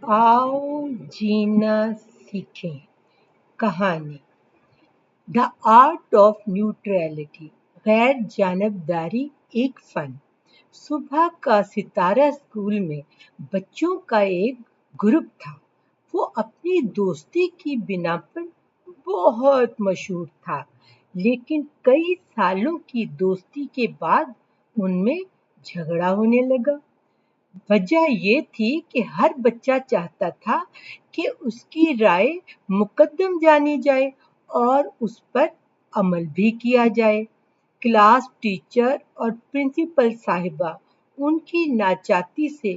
आओ जीना सीखें कहानी। द आर्ट ऑफ न्यूट्रलिटी, गैर जानबदारी एक फन। सुबह का सितारा स्कूल में बच्चों का एक ग्रुप था। वो अपनी दोस्ती की बिना पर बहुत मशहूर था, लेकिन कई सालों की दोस्ती के बाद उनमें झगड़ा होने लगा। वजह ये थी कि हर बच्चा चाहता था कि उसकी राय मुकद्दम जानी जाए और उस पर अमल भी किया जाए। क्लास टीचर और प्रिंसिपल साहिबा उनकी नाचाती से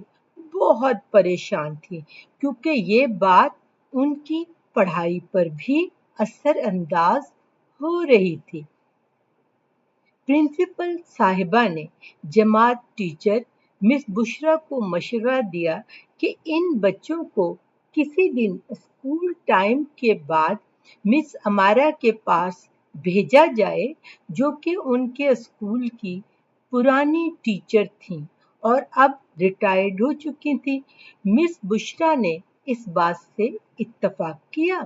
बहुत परेशान थी, क्योंकि ये बात उनकी पढ़ाई पर भी असर अंदाज हो रही थी। प्रिंसिपल साहिबा ने जमात टीचर मिस बुशरा को मशवरा दिया कि इन बच्चों को किसी दिन स्कूल टाइम के बाद मिस अमारा के पास भेजा जाए, जो कि उनके स्कूल की पुरानी टीचर थीं और अब रिटायर्ड हो चुकी थी। मिस बुशरा ने इस बात से इत्तफाक किया।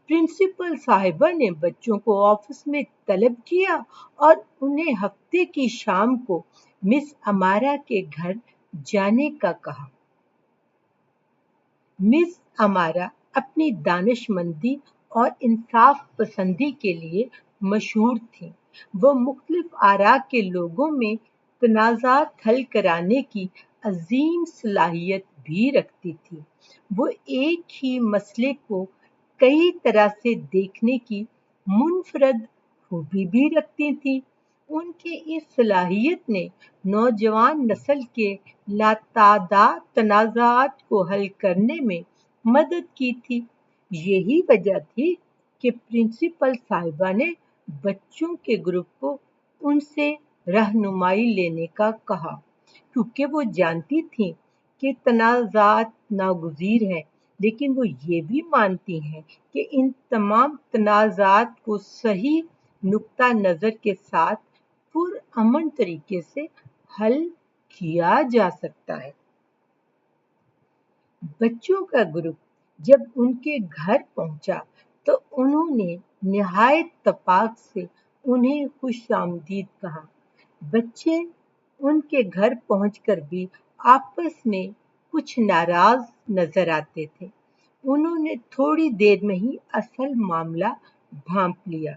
प्रिंसिपल साहिबा ने बच्चों को ऑफिस में तलब किया और उन्हें हफ्ते की शाम को मिस अमारा के घर जाने का कहा। मिस अमारा अपनी दानिशमंदी और इंसाफ पसंदी के लिए मशहूर थी। वो मुख्तलिफ आरा के लोगों में तनाज़ात हल कराने की अजीम सलाहियत भी रखती थी। वो एक ही मसले को कई तरह से देखने की मुनफरद खूबी भी रखती थी। उनकी इस सलाहियत ने नौजवान नस्ल के लातादाद तनाज़ात को हल करने में मदद की थी। यही वजह थी कि प्रिंसिपल साहिबा ने बच्चों के ग्रुप को उनसे रहनुमाई लेने का कहा, क्योंकि वो जानती थीं कि तनाज़ात नागुज़ीर हैं, लेकिन वो ये भी मानती हैं कि इन तमाम तनाज़ात को सही नुक्ता नज़र के साथ पुरअमन तरीके से हल किया जा सकता है। बच्चों का ग्रुप जब उनके घर पहुंचा तो उन्होंने निहायत तपाक से उन्हें खुशामदीद कहा। बच्चे उनके घर पहुंचकर भी आपस में कुछ नाराज नजर आते थे। उन्होंने थोड़ी देर में ही असल मामला भांप लिया।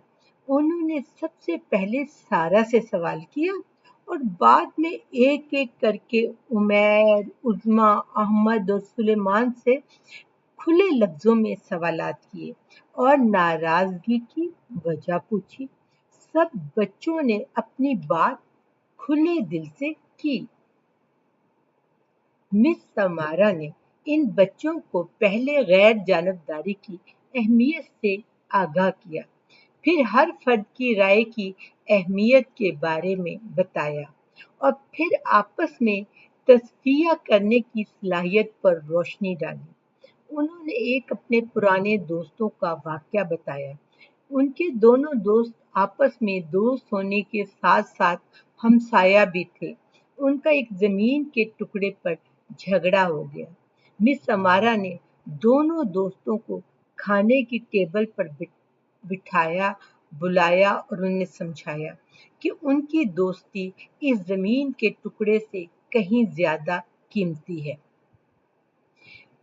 उन्होंने सबसे पहले सारा से सवाल किया और बाद में एक एक करके उमैर, उज़्मा, अहमद और सुलेमान से खुले लफ्जों में सवालात किए और नाराजगी की वजह पूछी। सब बच्चों ने अपनी बात खुले दिल से की। मिस समारा ने इन बच्चों को पहले गैर जानबदारी की अहमियत से आगाह किया, फिर हर फर्द की राय की अहमियत के बारे में बताया और फिर आपस में तस्फिया करने की सलाहियत पर रोशनी डाली। उन्होंने एक अपने पुराने दोस्तों का वाकया बताया। उनके दोनों दोस्त आपस में दोस्त होने के साथ साथ हमसाया भी थे। उनका एक जमीन के टुकड़े पर झगड़ा हो गया। मिस अमारा ने दोनों दोस्तों को खाने की टेबल पर बिठाया, बुलाया और उन्हें समझाया कि उनकी दोस्ती इस जमीन के टुकड़े से कहीं ज्यादा कीमती है।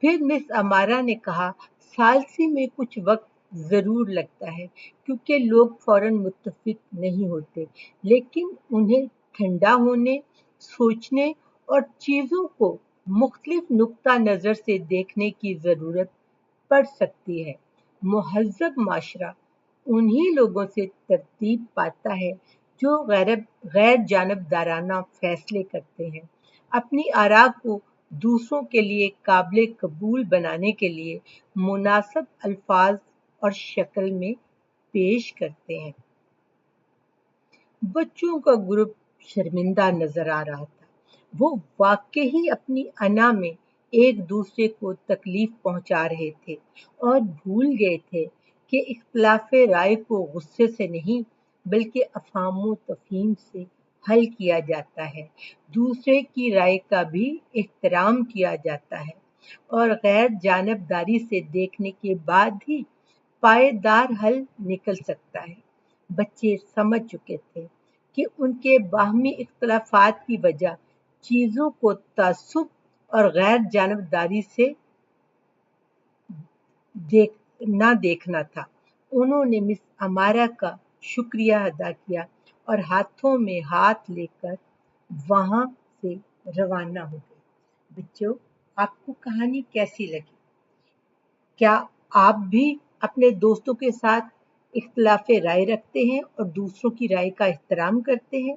फिर मिस अमारा ने कहा, सालसी में कुछ वक्त जरूर लगता है, क्योंकि लोग फौरन मुत्तफिक नहीं होते, लेकिन उन्हें ठंडा होने, सोचने और चीजों को मुख्तलिफ नुक्ता नजर से देखने की जरूरत पड़ सकती है। मुहज़्ज़ब माशरा उन्हीं लोगों से तरतीब पाता है जो गैर जानबदाराना फैसले करते हैं, अपनी आरा को दूसरों के लिए काबिल कबूल बनाने के लिए मुनासिब अल्फाज और शक्ल में पेश करते हैं। बच्चों का ग्रुप शर्मिंदा नजर आ रहा था। वो वाकई अपनी अना में एक दूसरे को तकलीफ पहुंचा रहे थे और भूल गए थे कि इख्तिलाफ़े राय को गुस्से से नहीं बल्कि अफ़ाम तफ़हीम से हल किया जाता है। दूसरे की राय का भी एहतराम किया जाता है। اور غیر جانبداری سے دیکھنے کے بعد ہی پائیدار حل نکل سکتا ہے۔ بچے سمجھ چکے تھے کہ ان کے باہمی اختلافات کی وجہ چیزوں کو تعصب اور غیر جانبداری سے نہ دیکھنا تھا۔ انہوں نے مس امارا کا شکریہ ادا کیا اور ہاتھوں میں ہاتھ لے کر وہاں سے روانہ ہو گئے۔ بچوں، آپ کو کہانی کیسی لگی؟ کیا آپ بھی اپنے دوستوں کے ساتھ اختلاف رائے رکھتے ہیں اور دوسروں کی رائے کا احترام کرتے ہیں؟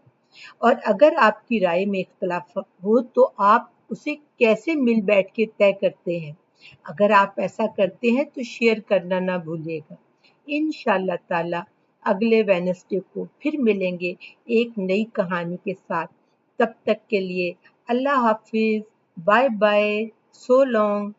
اور اگر آپ کی رائے میں اختلاف ہو تو آپ اسے کیسے مل بیٹھ کے طے کرتے ہیں؟ اگر آپ ایسا کرتے ہیں تو شیئر کرنا نہ بھولیے گا۔ انشاءاللہ تعالی اگلے وینسڈے کو پھر ملیں گے ایک نئی کہانی کے ساتھ۔ تب تک کے لیے اللہ حافظ، بائے بائے، سو لانگ۔